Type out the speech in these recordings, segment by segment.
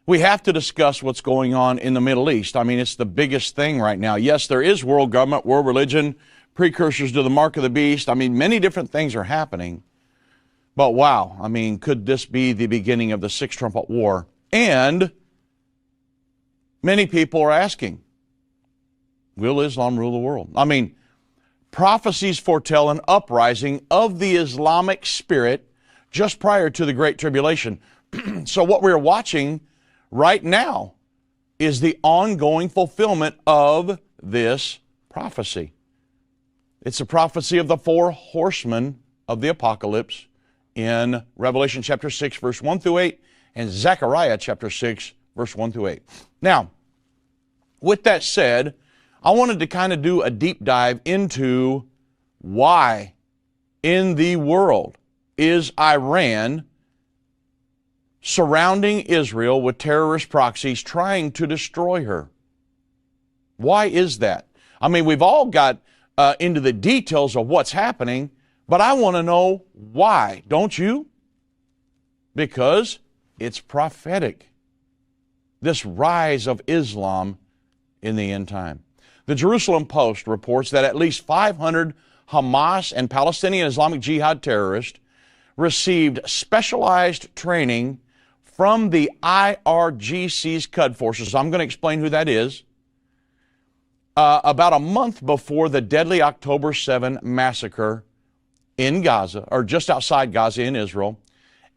We have to discuss what's going on in the Middle East. I mean, it's the biggest thing right now. Yes, there is world government, world religion, precursors to the mark of the beast. I mean, many different things are happening. But wow, I mean, could this be the beginning of the Sixth Trumpet War? And many people are asking, will Islam rule the world? I mean, prophecies foretell an uprising of the Islamic spirit just prior to the Great Tribulation. So what we're watching right now is the ongoing fulfillment of this prophecy. It's a prophecy of the four horsemen of the apocalypse in Revelation chapter 6, verse 1 through 8, and Zechariah chapter 6, verse 1 through 8. Now, with that said, I wanted to kind of do a deep dive into why in the world is Iran surrounding Israel with terrorist proxies trying to destroy her. Why is that? I mean, we've all got into the details of what's happening, but I want to know why, don't you? Because it's prophetic. This rise of Islam in the end time. The Jerusalem Post reports that at least 500 Hamas and Palestinian Islamic Jihad terrorists received specialized training from the IRGC's Quds forces. I'm going to explain who that is. About a month before the deadly October 7 massacre in Gaza, or just outside Gaza in Israel,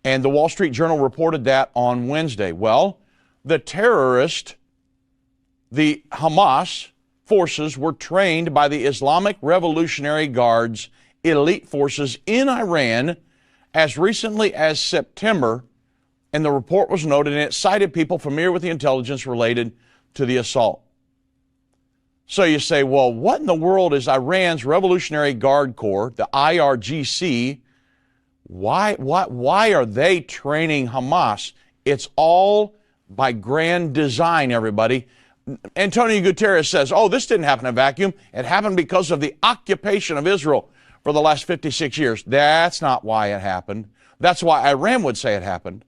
and the Wall Street Journal reported that on Wednesday. Well, the terrorist, the Hamas forces were trained by the Islamic Revolutionary Guard's elite forces in Iran as recently as September, and the report was noted and it cited people familiar with the intelligence related to the assault. So you say, well, what in the world is Iran's Revolutionary Guard Corps, the IRGC, why are they training Hamas? It's all by grand design, everybody. Antonio Guterres says, oh, this didn't happen in a vacuum. It happened because of the occupation of Israel for the last 56 years. That's not why it happened. That's why Iran would say it happened.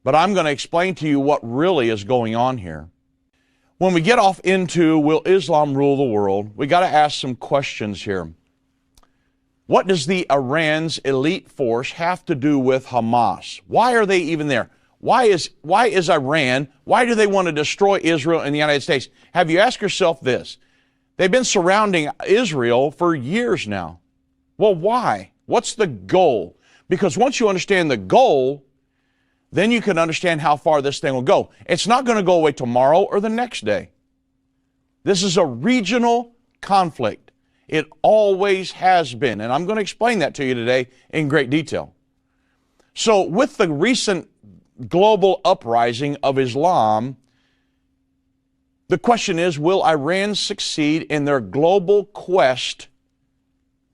But I'm going to explain to you what really is going on here. When we get off into will Islam rule the world, we got to ask some questions here. What does the Iran's elite force have to do with Hamas? Why are they even there? Why is Iran, why do they want to destroy Israel and the United States? Have you asked yourself this? They've been surrounding Israel for years now. Well, why? What's the goal? Because once you understand the goal, then you can understand how far this thing will go. It's not going to go away tomorrow or the next day. This is a regional conflict. It always has been, and I'm going to explain that to you today in great detail. So with the recent global uprising of Islam, the question is, will Iran succeed in their global quest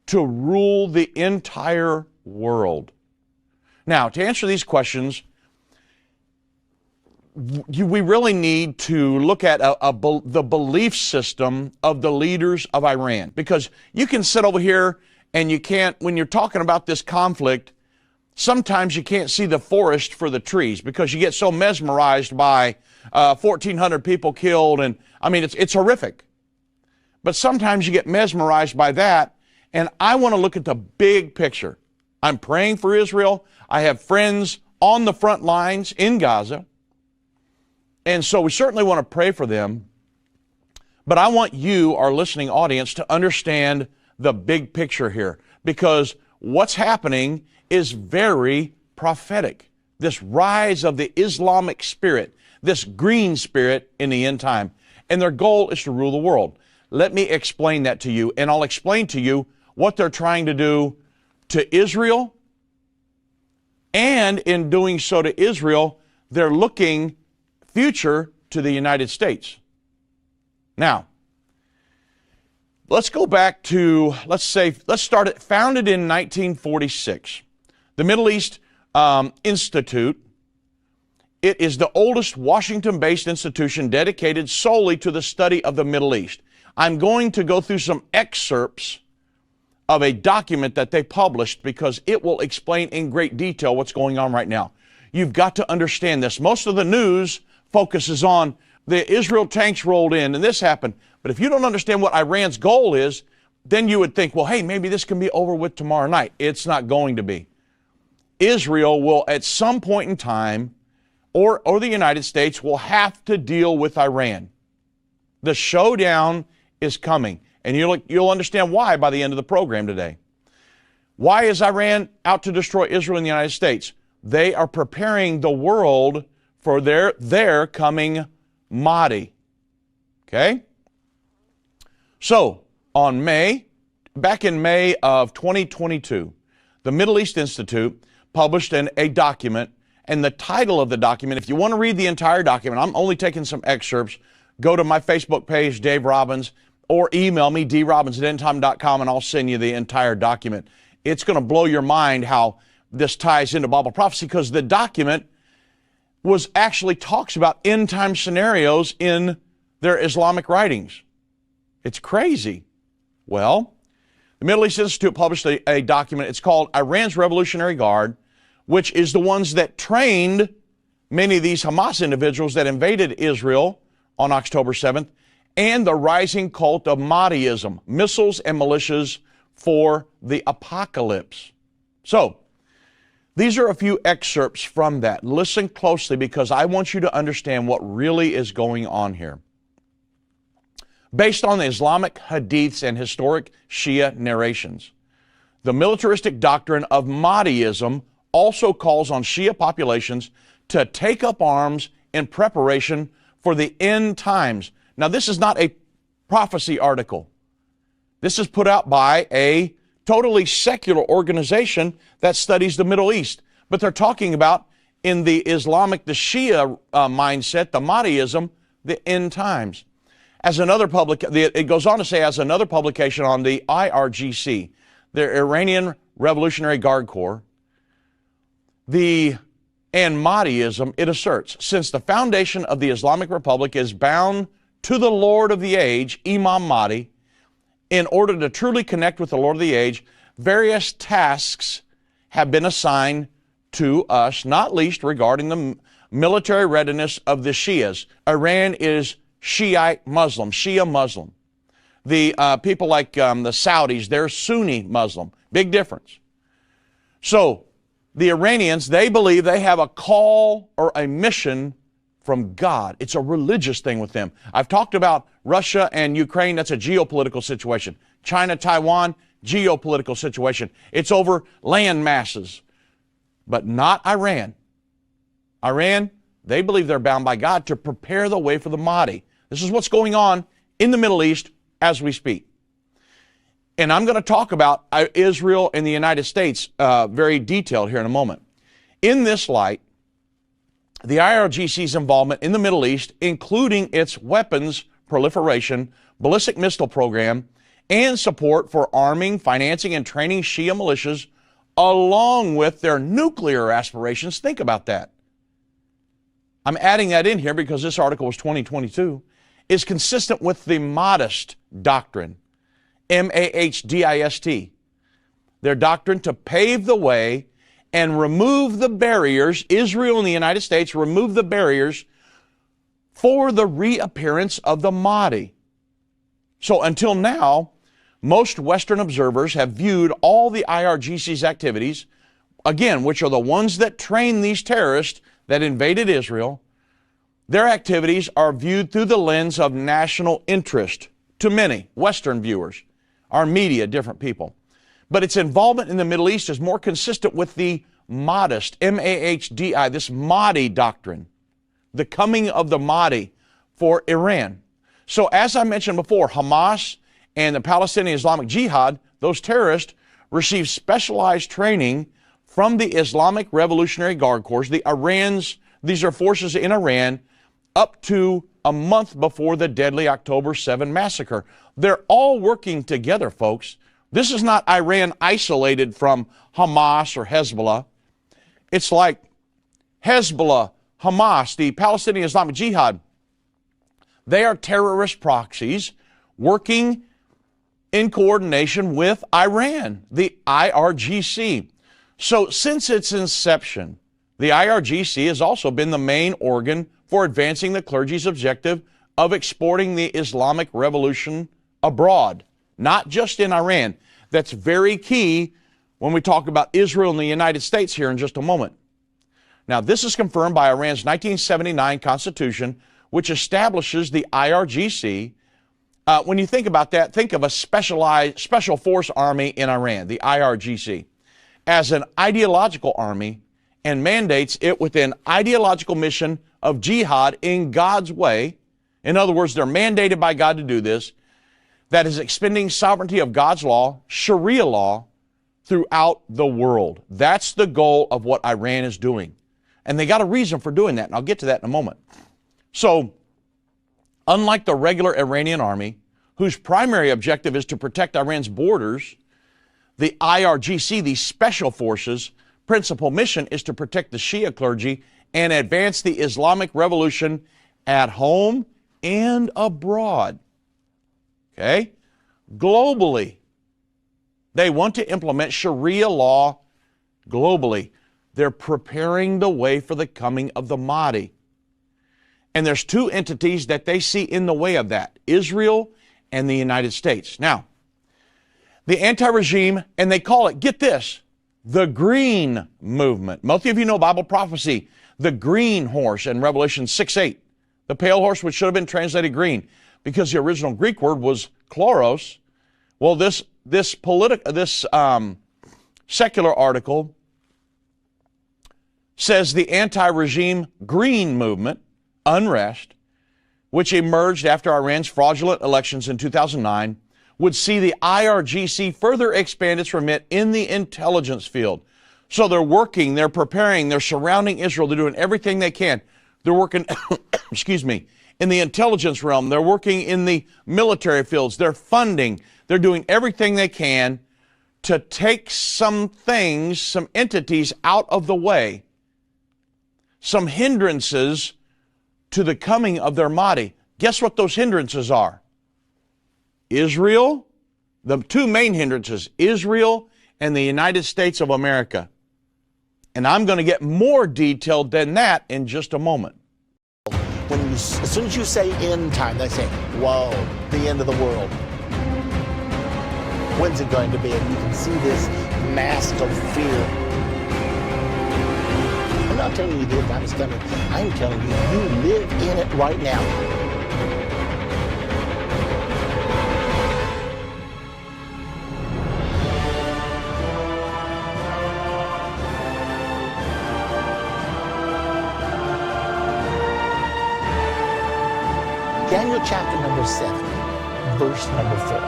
to rule the entire world? Now, to answer these questions, we really need to look at the belief system of the leaders of Iran. Because you can sit over here and you can't, when you're talking about this conflict, sometimes you can't see the forest for the trees because you get so mesmerized by 1,400 people killed. And I mean, it's horrific. But sometimes you get mesmerized by that. And I want to look at the big picture. I'm praying for Israel. I have friends on the front lines in Gaza. And so we certainly want to pray for them. But I want you, our listening audience, to understand the big picture here. Because what's happening is very prophetic. This rise of the Islamic spirit, this green spirit in the end time. And their goal is to rule the world. Let me explain that to you. And I'll explain to you what they're trying to do to Israel. And in doing so to Israel, they're looking future to the United States. Now, let's go back to, let's start it, founded in 1946. The Middle East Institute. It is the oldest Washington-based institution dedicated solely to the study of the Middle East. I'm going to go through some excerpts of a document that they published because it will explain in great detail what's going on right now. You've got to understand this. Most of the news focuses on the Israel tanks rolled in and this happened. But if you don't understand what Iran's goal is, then you would think, well, hey, maybe this can be over with tomorrow night. It's not going to be. Israel will, at some point in time, or the United States will have to deal with Iran. The showdown is coming. And you'll understand why by the end of the program today. Why is Iran out to destroy Israel and the United States? They are preparing the world for their coming Mahdi. Okay? So, back in May of 2022, the Middle East Institute published a document, and the title of the document, if you want to read the entire document, I'm only taking some excerpts, go to my Facebook page, Dave Robbins, or email me, drobbins@endtime.com, and I'll send you the entire document. It's going to blow your mind how this ties into Bible prophecy, because the document actually talks about end-time scenarios in their Islamic writings. It's crazy. Well, the Middle East Institute published a document. It's called Iran's Revolutionary Guard, which is the ones that trained many of these Hamas individuals that invaded Israel on October 7th, and the rising cult of Mahdiism, missiles and militias for the apocalypse. So, these are a few excerpts from that. Listen closely, because I want you to understand what really is going on here. Based on the Islamic hadiths and historic Shia narrations, the militaristic doctrine of Mahdiism also calls on Shia populations to take up arms in preparation for the end times. Now, this is not a prophecy article. This is put out by a totally secular organization that studies the Middle East. But they're talking about, in the Islamic, the Shia mindset, the Mahdiism, the end times. It goes on to say, as another publication on the IRGC, the Iranian Revolutionary Guard Corps, and Mahdiism, it asserts, since the foundation of the Islamic Republic is bound to the Lord of the age, Imam Mahdi, in order to truly connect with the Lord of the age, various tasks have been assigned to us, not least regarding the military readiness of the Shias. Iran is Shiite Muslim, Shia Muslim. The people like the Saudis, they're Sunni Muslim. Big difference. So, the Iranians, they believe they have a call or a mission from God. It's a religious thing with them. I've talked about Russia and Ukraine. That's a geopolitical situation. China, Taiwan, geopolitical situation. It's over land masses. But not Iran. Iran, they believe they're bound by God to prepare the way for the Mahdi. This is what's going on in the Middle East as we speak. And I'm going to talk about Israel and the United States very detailed here in a moment. In this light, the IRGC's involvement in the Middle East, including its weapons proliferation, ballistic missile program, and support for arming, financing, and training Shia militias, along with their nuclear aspirations. Think about that. I'm adding that in here because this article was 2022, is consistent with the Mahdist doctrine, M-A-H-D-I-S-T. Their doctrine to pave the way and remove the barriers, Israel and the United States remove the barriers for the reappearance of the Mahdi. So until now, most Western observers have viewed all the IRGC's activities, again, which are the ones that train these terrorists that invaded Israel, their activities are viewed through the lens of national interest to many Western viewers, our media, different people. But its involvement in the Middle East is more consistent with the Mahdist, M-A-H-D-I, this Mahdi doctrine, the coming of the Mahdi for Iran. So as I mentioned before, Hamas and the Palestinian Islamic Jihad, those terrorists, receive specialized training from the Islamic Revolutionary Guard Corps, these are forces in Iran, up to a month before the deadly October 7 massacre. They're all working together, folks. This is not Iran isolated from Hamas or Hezbollah. It's like Hezbollah, Hamas, the Palestinian Islamic Jihad. They are terrorist proxies working in coordination with Iran, the IRGC. So since its inception, The IRGC has also been the main organ for advancing the clergy's objective of exporting the Islamic revolution abroad, not just in Iran. That's very key when we talk about Israel and the United States here in just a moment. Now, this is confirmed by Iran's 1979 constitution, which establishes the IRGC. When you think about that, think of a special force army in Iran, the IRGC, as an ideological army, and mandates it with an ideological mission of jihad in God's way. In other words, they're mandated by God to do this. That is expending sovereignty of God's law, Sharia law, throughout the world. That's the goal of what Iran is doing. And they got a reason for doing that, and I'll get to that in a moment. So, unlike the regular Iranian army, whose primary objective is to protect Iran's borders, the IRGC, these special forces, principal mission is to protect the Shia clergy and advance the Islamic revolution at home and abroad. Okay? Globally, they want to implement Sharia law globally. They're preparing the way for the coming of the Mahdi. And there's two entities that they see in the way of that, Israel and the United States. Now, the anti-regime, and they call it, get this, the green movement. Most of you know Bible prophecy, the green horse in Revelation 6:8. The pale horse, which should have been translated green, because the original Greek word was chloros. Well, this secular article says the anti-regime green movement, unrest, which emerged after Iran's fraudulent elections in 2009, would see the IRGC further expand its remit in the intelligence field. So they're working, they're preparing, they're surrounding Israel, they're doing everything they can. They're working, excuse me, in the intelligence realm, they're working in the military fields, they're funding, they're doing everything they can to take some things, some entities out of the way, some hindrances to the coming of their Mahdi. Guess what those hindrances are? Israel, the two main hindrances, Israel and the United States of America. And I'm going to get more detailed than that in just a moment. As soon as you say end time, they say, whoa, the end of the world. When's it going to be? And you can see this mask of fear. I'm not telling you the end time is coming. I'm telling you, you live in it right now. Daniel chapter number 7, verse number 4.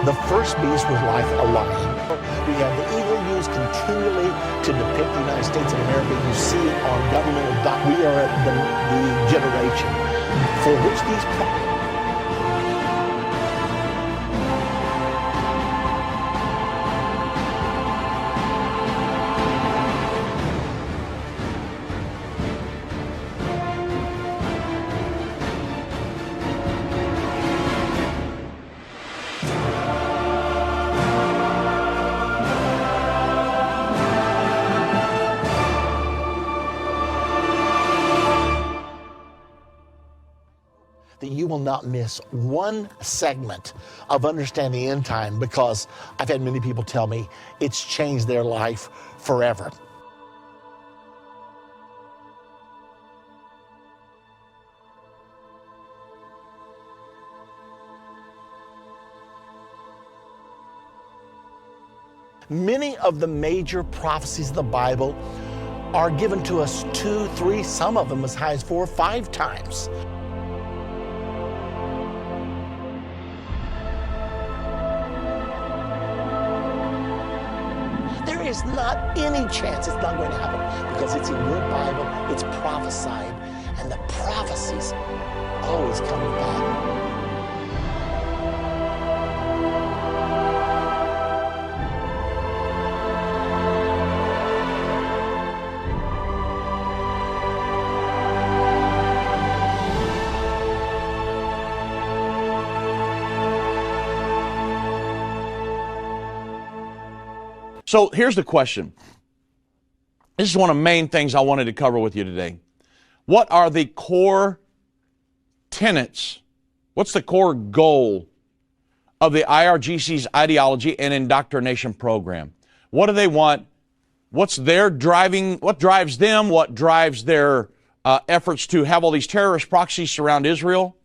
The first beast was like a lion. We have the eagle used continually to depict the United States of America. You see it on governmental documents. We are the generation for which these that you will not miss one segment of understanding the end time, because I've had many people tell me it's changed their life forever. Many of the major prophecies of the Bible are given to us 2, 3, some of them as high as 4 or 5 times. There is not any chance it's not going to happen, because it's in your Bible, it's prophesied, and the prophecies always coming back. So here's the question. This is one of the main things I wanted to cover with you today. What are the core tenets? What's the core goal of the IRGC's ideology and indoctrination program? What do they want? What's their driving? What drives them? What drives their efforts to have all these terrorist proxies surround Israel?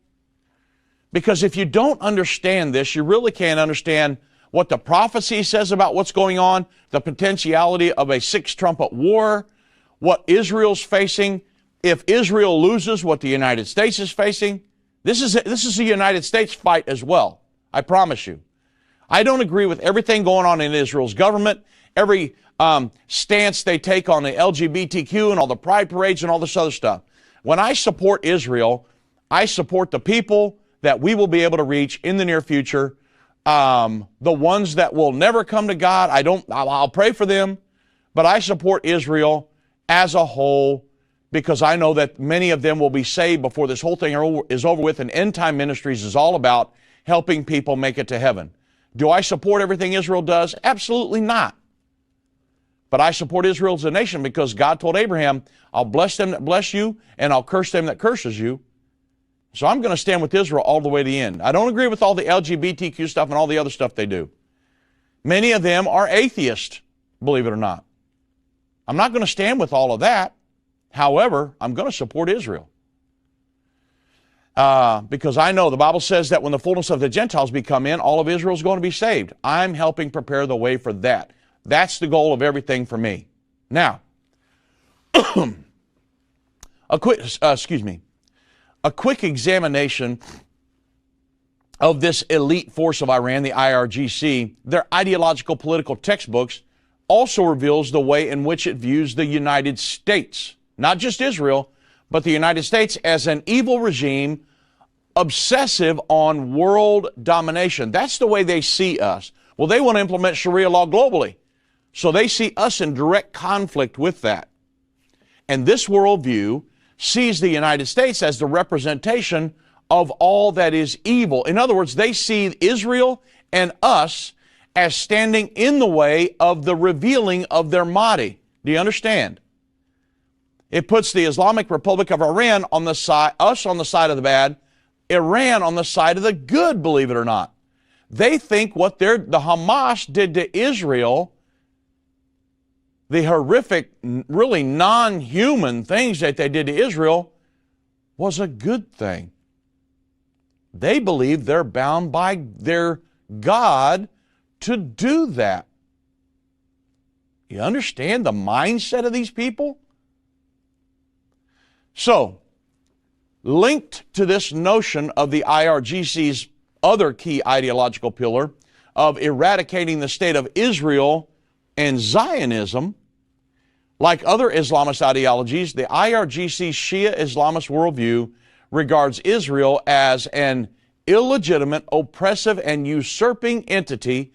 Because if you don't understand this, you really can't understand what the prophecy says about what's going on, the potentiality of a sixth trumpet war, what Israel's facing. If Israel loses, what the United States is facing. This is a United States fight as well. I promise you. I don't agree with everything going on in Israel's government, every stance they take on the LGBTQ and all the pride parades and all this other stuff. When I support Israel, I support the people that we will be able to reach in the near future. The ones that will never come to God, I'll pray for them, but I support Israel as a whole because I know that many of them will be saved before this whole thing is over with, and End Time Ministries is all about helping people make it to heaven. Do I support everything Israel does? Absolutely not. But I support Israel as a nation because God told Abraham, I'll bless them that bless you, and I'll curse them that curses you. So I'm going to stand with Israel all the way to the end. I don't agree with all the LGBTQ stuff and all the other stuff they do. Many of them are atheists, believe it or not. I'm not going to stand with all of that. However, I'm going to support Israel. Because I know the Bible says that when the fullness of the Gentiles become in, all of Israel is going to be saved. I'm helping prepare the way for that. That's the goal of everything for me. Now, a quick examination of this elite force of Iran, the IRGC, their ideological political textbooks also reveals the way in which it views the United States, not just Israel, but the United States as an evil regime obsessive on world domination. That's the way they see us. Well, they want to implement Sharia law globally. So they see us in direct conflict with that. And this worldview sees the United States as the representation of all that is evil. In other words, they see Israel and us as standing in the way of the revealing of their Mahdi. Do you understand? It puts the Islamic Republic of Iran on the side, us on the side of the bad, Iran on the side of the good, believe it or not. They think what the Hamas did to Israel, the horrific, really non-human things that they did to Israel, was a good thing. They believe they're bound by their God to do that. You understand the mindset of these people? So, linked to this notion of the IRGC's other key ideological pillar of eradicating the state of Israel and Zionism, like other Islamist ideologies, the IRGC Shia Islamist worldview regards Israel as an illegitimate, oppressive, and usurping entity.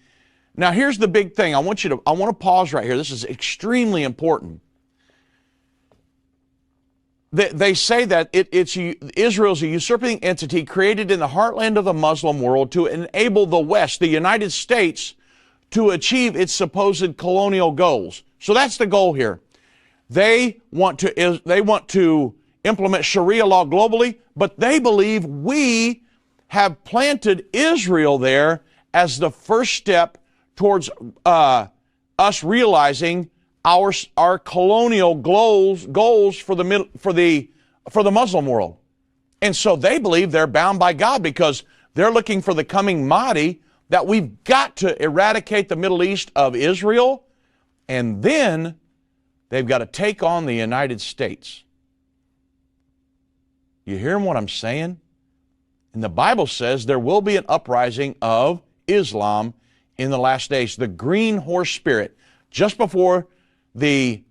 Now, here's the big thing. I want to pause right here. This is extremely important. They say that Israel's a usurping entity created in the heartland of the Muslim world to enable the West, the United States, to achieve its supposed colonial goals. So that's the goal here. They want to implement Sharia law globally, but they believe we have planted Israel there as the first step towards us realizing our colonial goals for the Muslim world. And so they believe they're bound by God because they're looking for the coming Mahdi, that we've got to eradicate the Middle East of Israel, and then they've got to take on the United States. You hearing what I'm saying? And the Bible says there will be an uprising of Islam in the last days. The green horse spirit, just before the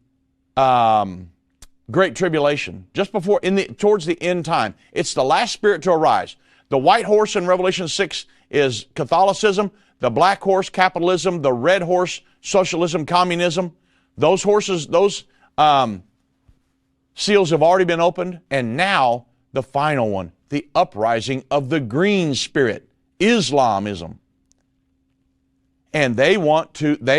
Great Tribulation, just before, towards the end time. It's the last spirit to arise. The white horse in Revelation 6 is Catholicism. The black horse, capitalism. The red horse, socialism, communism. Those horses, those seals have already been opened. And now the final one, the uprising of the green spirit, Islamism. And they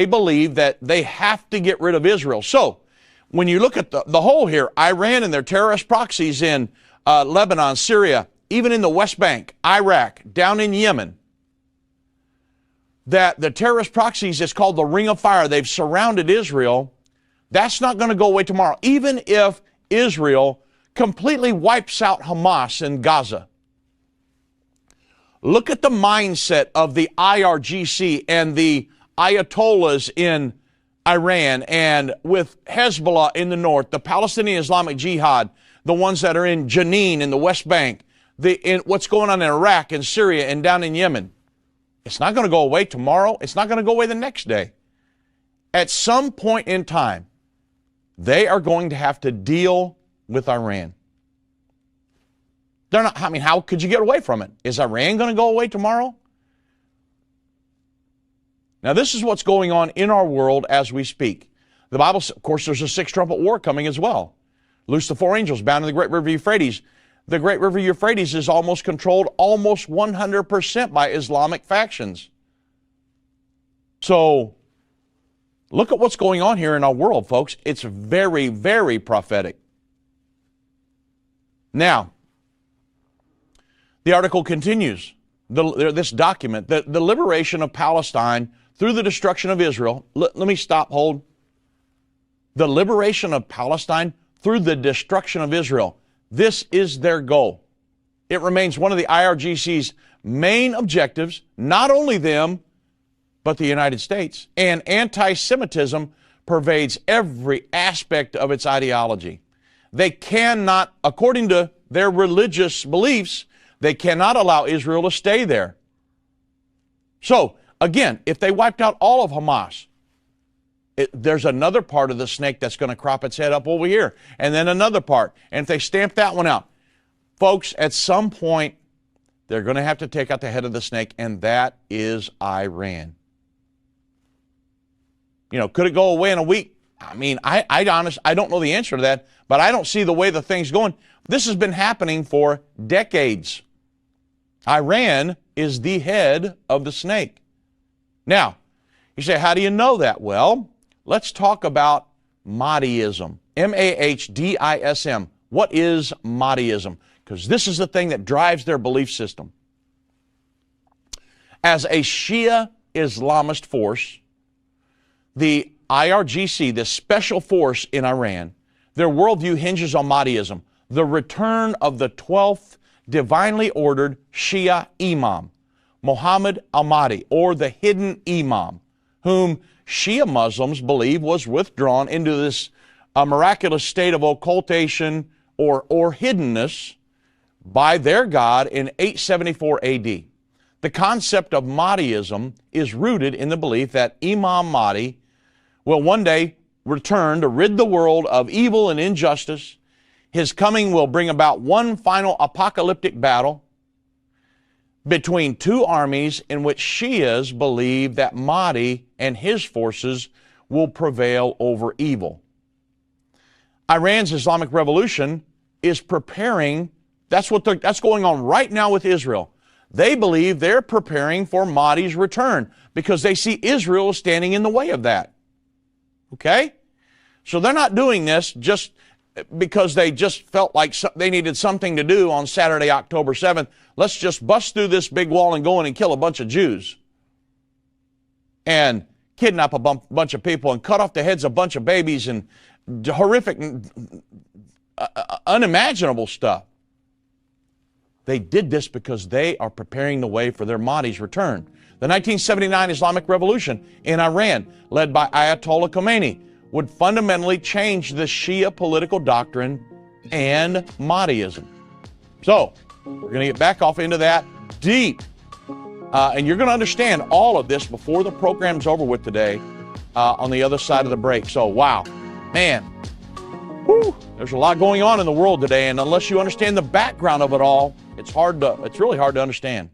believe that they have to get rid of Israel. So, when you look at the whole here, Iran and their terrorist proxies in Lebanon, Syria, even in the West Bank, Iraq, down in Yemen, that the terrorist proxies is called the Ring of Fire. They've surrounded Israel. That's not going to go away tomorrow. Even if Israel completely wipes out Hamas in Gaza. Look at the mindset of the IRGC and the Ayatollahs in Iran, and with Hezbollah in the north, the Palestinian Islamic Jihad, the ones that are in Jenin in the West Bank, what's going on in Iraq and Syria and down in Yemen. It's not going to go away tomorrow. It's not going to go away the next day. At some point in time, they are going to have to deal with Iran. They're not, I mean, how could you get away from it? Is Iran going to go away tomorrow? Now, this is what's going on in our world as we speak. The Bible, of course, there's a sixth trumpet war coming as well. Loose the four angels bound in the great river Euphrates. The great river Euphrates is almost controlled almost 100% by Islamic factions. So, look at what's going on here in our world, folks. It's very, very prophetic. Now, the article continues. This document, the liberation of Palestine through the destruction of Israel. Let me stop, hold. The liberation of Palestine through the destruction of Israel. This is their goal. It remains one of the IRGC's main objectives, not only them, but the United States. And anti-Semitism pervades every aspect of its ideology. They cannot, according to their religious beliefs, they cannot allow Israel to stay there. So, again, if they wiped out all of Hamas, there's another part of the snake that's going to crop its head up over here, and then another part. And if they stamp that one out, folks, at some point, they're going to have to take out the head of the snake, and that is Iran. You know, could it go away in a week? I mean, I don't know the answer to that, but I don't see the way the thing's going. This has been happening for decades. Iran is the head of the snake. Now, you say, how do you know that? Well, let's talk about Mahdiism. M-A-H-D-I-S-M. What is Mahdiism? Because this is the thing that drives their belief system. As a Shia Islamist force, the IRGC, this special force in Iran, their worldview hinges on Mahdiism, the return of the 12th divinely ordered Shia Imam, Muhammad al-Mahdi, or the hidden Imam, whom Shia Muslims believe was withdrawn into this miraculous state of occultation or hiddenness by their God in 874 AD. The concept of Mahdiism is rooted in the belief that Imam Mahdi will one day return to rid the world of evil and injustice. His coming will bring about one final apocalyptic battle between two armies in which Shias believe that Mahdi and his forces will prevail over evil. Iran's Islamic Revolution is preparing, that's going on right now with Israel. They believe they're preparing for Mahdi's return because they see Israel standing in the way of that. Okay? So they're not doing this just because they just felt like they needed something to do on Saturday, October 7th. Let's just bust through this big wall and go in and kill a bunch of Jews and kidnap a bunch of people and cut off the heads of a bunch of babies and horrific, unimaginable stuff. They did this because they are preparing the way for their Mahdi's return. The 1979 Islamic Revolution in Iran, led by Ayatollah Khomeini, would fundamentally change the Shia political doctrine and Mahdiism. So, we're going to get back off into that deep. And you're going to understand all of this before the program's over with today on the other side of the break. So, wow, man, whew, there's a lot going on in the world today. And unless you understand the background of it all, it's really hard to understand.